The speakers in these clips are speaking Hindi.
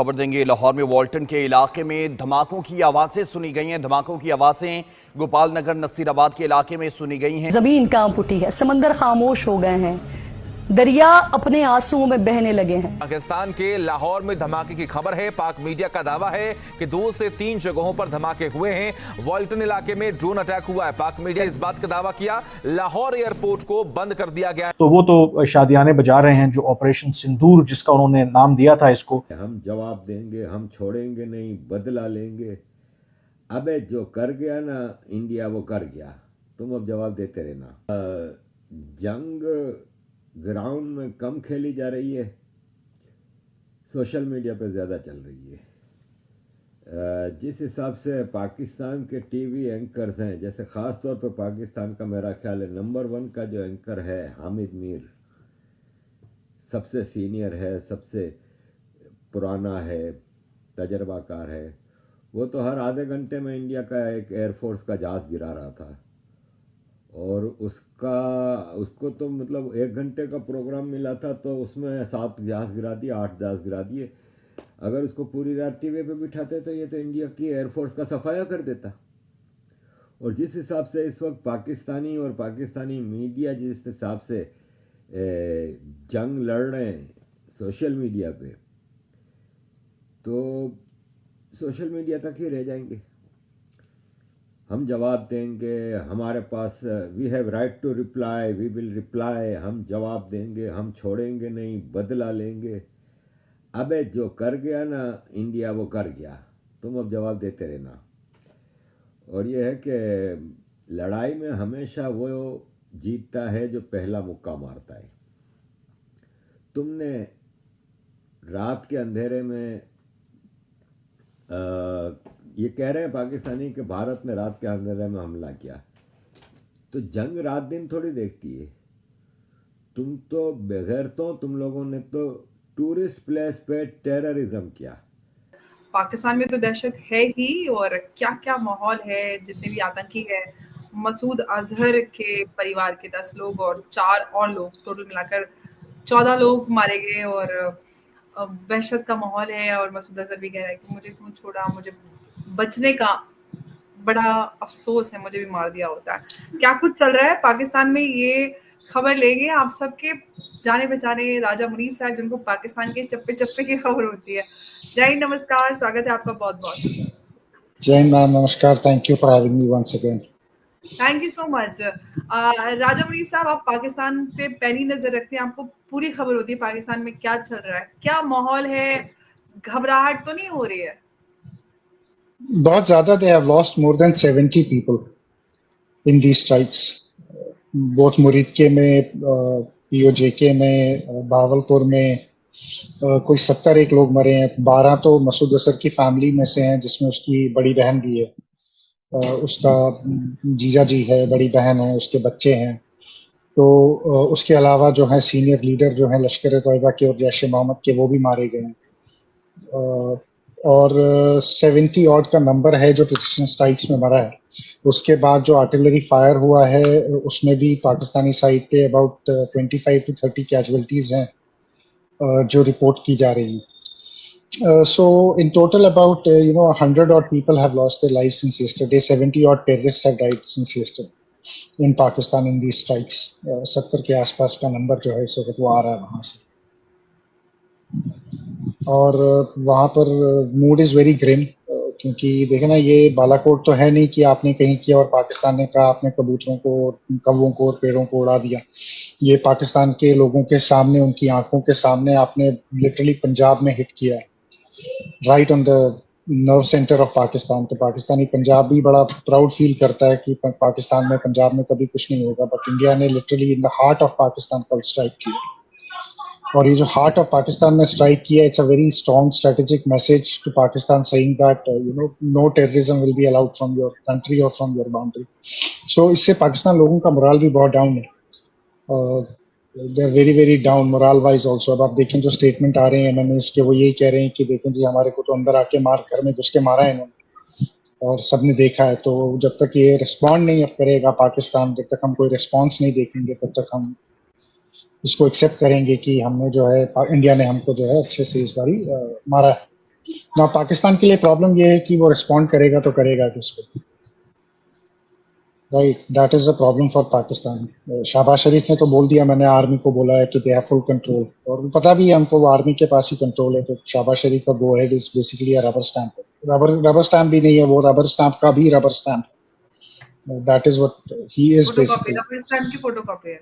खबर देंगे लाहौर में वॉल्टन के इलाके में धमाकों की आवाजें सुनी गई हैं। धमाकों की आवाजें गोपाल नगर नसीराबाद के इलाके में सुनी गई हैं। जमीन कांप उठी है, समंदर खामोश हो गए हैं, दरिया अपने आंसुओं में बहने लगे हैं। पाकिस्तान के लाहौर में धमाके की खबर है। पाक मीडिया का दावा है कि 2 से 3 जगहों पर धमाके हुए हैं। वॉल्टन इलाके में ड्रोन अटैक हुआ है। पाक मीडिया इस बात का दावा किया लाहौर एयरपोर्ट को बंद कर दिया गया। तो वो तो शादियाने बजा रहे हैं जो ऑपरेशन सिंदूर जिसका उन्होंने नाम दिया था इसको। हम जवाब देंगे, हम छोड़ेंगे नहीं, बदला लेंगे। अबे जो कर गया ना इंडिया वो कर गया, तुम अब जवाब देते रहना। जंग ग्राउंड में कम खेली जा रही है, सोशल मीडिया पे ज़्यादा चल रही है। जिस हिसाब से पाकिस्तान के टीवी एंकर्स हैं, जैसे ख़ास तौर पे पाकिस्तान का मेरा ख्याल है नंबर 1 का जो एंकर है हामिद मीर, सबसे सीनियर है, सबसे पुराना है, तजर्बाकार है। वो तो हर आधे घंटे में इंडिया का एक एयरफोर्स का जहाज़ गिरा रहा था और उसको तो मतलब 1 घंटे का प्रोग्राम मिला था तो उसमें 7 जहाज़ गिरा दिए, 8 जहाज़ गिरा दिए। अगर उसको पूरी रात टीवी पे बिठाते तो ये तो इंडिया की एयरफोर्स का सफाया कर देता। और जिस हिसाब से इस वक्त पाकिस्तानी मीडिया जिस हिसाब से जंग लड़ रहे हैं सोशल मीडिया पे, तो सोशल मीडिया तक ही रह जाएंगे। हम जवाब देंगे, हमारे पास we have right to reply, we will reply, हम जवाब देंगे, हम छोड़ेंगे नहीं, बदला लेंगे। अबे जो कर गया ना इंडिया वो कर गया, तुम अब जवाब देते रहना। और ये है कि लड़ाई में हमेशा वो जीतता है जो पहला मुक्का मारता है। तुमने रात के अंधेरे में ये कह रहे हैं पाकिस्तानी कि भारत ने रात के अंधेरे में हमला किया, तो जंग रात दिन थोड़ी देखती है। तुम तो बगैर तो तुम लोगों ने तो टूरिस्ट प्लेस पे टेररिज्म किया। पाकिस्तान में तो दहशत है ही, और क्या क्या माहौल है। जितने भी आतंकी है, मसूद अजहर के परिवार के 10 लोग और 4 और लोग, टोटल मिलाकर 14 लोग मारे गए और वहशत का माहौल है। और मसूद अजहर भी कह रहा है कि मुझे क्यों छोड़ा, मुझे बचने का बड़ा अफसोस है, मुझे भी मार दिया होता है। क्या कुछ चल रहा है पाकिस्तान में, ये खबर लेंगे आप सबके जाने पहचाने राजा मुनीब साहब, जिनको पाकिस्तान के चप्पे चप्पे की खबर होती है। जय हिंद, नमस्कार, स्वागत है आपका बहुत बहुत। जय हिंद मैम, नमस्कार, thank you for having me once again. Thank you so much. Raja Muneeb साहब, आप पाकिस्तान पे पहली नजर रखते हैं, आपको पूरी खबर होती है पाकिस्तान में क्या चल रहा है, क्या माहौल है, घबराहट तो नहीं हो रही है? बहुत ज्यादा, they have lost more than 70 people in these strikes, both Muridke में, पीओजेके में, भावलपुर में कोई 71 लोग मरे हैं। 12 तो मसूद अजहर की फैमिली में से हैं, जिसमें उसकी बड़ी बहन भी है, उसका जीजा जी है, बड़ी बहन है, उसके बच्चे हैं। तो उसके अलावा जो है सीनियर लीडर जो है लश्कर तैयबा के और जैश ए मोहम्मद के, वो भी मारे गए हैं। और 70 ऑड का नंबर है जो प्रिसिशन स्ट्राइक्स में मरा है। उसके बाद जो आर्टिलरी फायर हुआ है उसमें भी पाकिस्तानी साइड पे अबाउट 25 to 30 कैजुअलिटीज हैं जो रिपोर्ट की जा रही हैं। So in total about 100 odd people have lost their lives since yesterday. 70 odd terrorists have died since yesterday in Pakistan in these strikes. 70 के आसपास का नंबर जो है इस वक्त वो आ रहा है वहाँ से। और वहाँ पर मूड इज़ वेरी ग्रिम, क्योंकि देखे ना, ये बालाकोट तो है नहीं कि आपने कहीं किया और पाकिस्तान ने कहा आपने कबूतरों को, कौवों को और पेड़ों को उड़ा दिया। ये पाकिस्तान के लोगों के सामने, उनकी आंखों के सामने आपने लिटरली पंजाब में हिट किया है, right on the nerve centre of Pakistan. तो पाकिस्तानी पंजाब भी बड़ा प्राउड फील करता है कि पाकिस्तान में, पंजाब में कभी कुछ नहीं होगा, बट इंडिया ने literally in the heart of Pakistan कल स्ट्राइक किया। और ये जो हार्ट ऑफ पाकिस्तान में स्ट्राइक किया, it's a very strong strategic message to Pakistan saying that no terrorism will be allowed from your country और फ्रॉम योर बाउंड्री। सो इससे पाकिस्तान लोगों का मोरल भी बहुत डाउन है, they are very very down morale wise also. अब आप देखें जो स्टेटमेंट आ रहे हैं एमएनएस के, वो यही कह रहे हैं कि देखें जी, हमारे को तो अंदर आके घर में घुस के मारा है इन्होंने और सबने देखा है। तो जब तक ये रिस्पॉन्ड नहीं अब करेगा पाकिस्तान, जब तक हम कोई रिस्पॉन्स नहीं देखेंगे, तब तक हम इसको एक्सेप्ट करेंगे कि हमने जो है, इंडिया ने हमको जो है अच्छे से इस बारी मारा है। ना पाकिस्तान के लिए प्रॉब्लम ये है कि वो रिस्पॉन्ड करेगा तो करेगा किस पे, right? That is a problem for Pakistan. Shehbaz Sharif ने तो बोल दिया, मैंने आर्मी को बोला है कि दे हैव फुल कंट्रोल, और पता भी है हमको वो आर्मी के पास ही कंट्रोल है। तो शहबाज शरीफ का go ahead is basically a rubber stamp. Rubber stamp भी नहीं है, वो रबर स्टैंप का भी rubber stamp. That is what he is photocopy, basically. Rubber stamp की फोटोकॉपी है।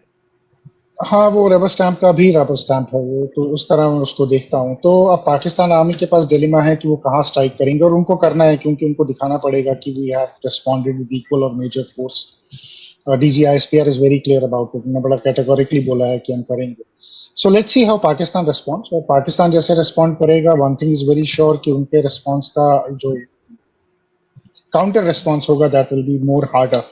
हाँ, वो रबर स्टैंप का भी रबर स्टैंप है वो, तो उस तरह मैं उसको देखता हूँ। तो अब पाकिस्तान आर्मी के पास डिलेमा है कि वो कहाँ स्ट्राइक करेंगे, और उनको करना है क्योंकि उनको दिखाना पड़ेगा कि we have responded with equal और major force. DGISPR is very clear about it, उन्होंने बड़ा कैटेगोरिकली बोला है कि हम करेंगे। So let's see how Pakistan responds, और पाकिस्तान जैसे रिस्पॉन्ड करेगा, one thing is very sure कि उनके रिस्पॉन्स का जो काउंटर रिस्पॉन्स होगा that will be more harder.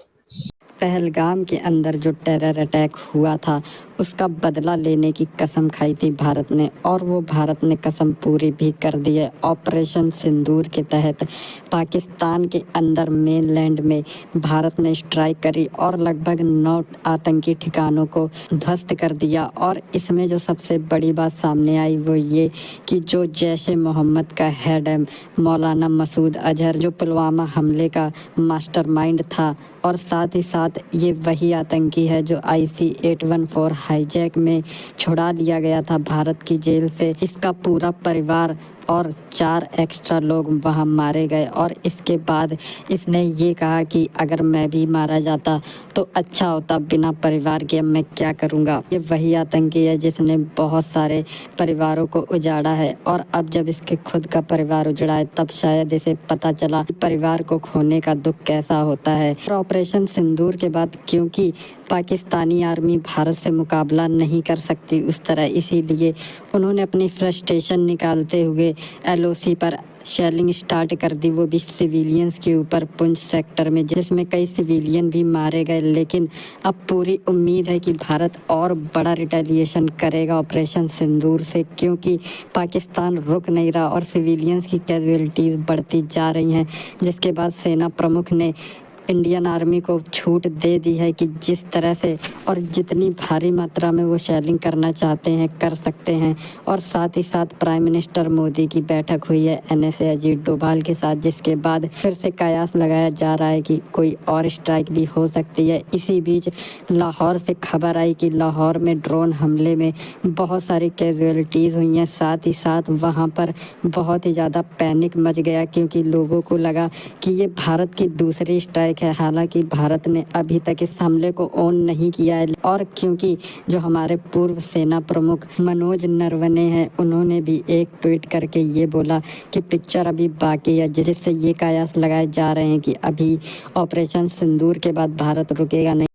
Pahalgam के अंदर जो टेरर अटैक हुआ था उसका बदला लेने की कसम खाई थी भारत ने, और वो भारत ने कसम पूरी भी कर दी है। ऑपरेशन सिंदूर के तहत पाकिस्तान के अंदर मेनलैंड में भारत ने स्ट्राइक करी और लगभग 9 आतंकी ठिकानों को ध्वस्त कर दिया। और इसमें जो सबसे बड़ी बात सामने आई वो ये कि जो जैश ए मोहम्मद का हेड है मौलाना मसूद अजहर, जो पुलवामा हमले का मास्टरमाइंड था, और साथ ही साथ ये वही आतंकी है जो IC-814 हाईजैक में छुड़ा लिया गया था भारत की जेल से। इसका पूरा परिवार और 4 एक्स्ट्रा लोग वहाँ मारे गए, और इसके बाद इसने ये कहा कि अगर मैं भी मारा जाता तो अच्छा होता, बिना परिवार के अब मैं क्या करूँगा। ये वही आतंकी है जिसने बहुत सारे परिवारों को उजाड़ा है, और अब जब इसके खुद का परिवार उजड़ा है तब शायद इसे पता चला कि परिवार को खोने का दुख कैसा होता है। और ऑपरेशन सिंदूर के बाद क्योंकि पाकिस्तानी आर्मी भारत से मुकाबला नहीं कर सकती उस तरह, इसीलिए उन्होंने अपनी फ्रस्ट्रेशन निकालते हुए LOC पर शेलिंग स्टार्ट कर दी, वो भी सिविलियंस के ऊपर पुंछ सेक्टर में, जिसमें कई सिविलियन भी मारे गए। लेकिन अब पूरी उम्मीद है कि भारत और बड़ा रिटेलिएशन करेगा ऑपरेशन सिंदूर से, क्योंकि पाकिस्तान रुक नहीं रहा और सिविलियंस की कैजुअलिटीज़ बढ़ती जा रही हैं। जिसके बाद सेना प्रमुख ने इंडियन आर्मी को छूट दे दी है कि जिस तरह से और जितनी भारी मात्रा में वो शेलिंग करना चाहते हैं कर सकते हैं। और साथ ही साथ प्राइम मिनिस्टर मोदी की बैठक हुई है NSA अजीत डोभाल के साथ, जिसके बाद फिर से कयास लगाया जा रहा है कि कोई और स्ट्राइक भी हो सकती है। इसी बीच लाहौर से खबर आई कि लाहौर में ड्रोन हमले में बहुत सारी कैजुअलिटीज़ हुई हैं। साथ ही साथ वहाँ पर बहुत ही ज़्यादा पैनिक मच गया, क्योंकि लोगों को लगा कि ये भारत की दूसरी स्ट्राइक है। हालांकि भारत ने अभी तक इस हमले को ऑन नहीं किया है, और क्योंकि जो हमारे पूर्व सेना प्रमुख मनोज नरवणे हैं, उन्होंने भी एक ट्वीट करके ये बोला कि पिक्चर अभी बाकी है, जिससे ये कयास लगाए जा रहे हैं कि अभी ऑपरेशन सिंदूर के बाद भारत रुकेगा नहीं।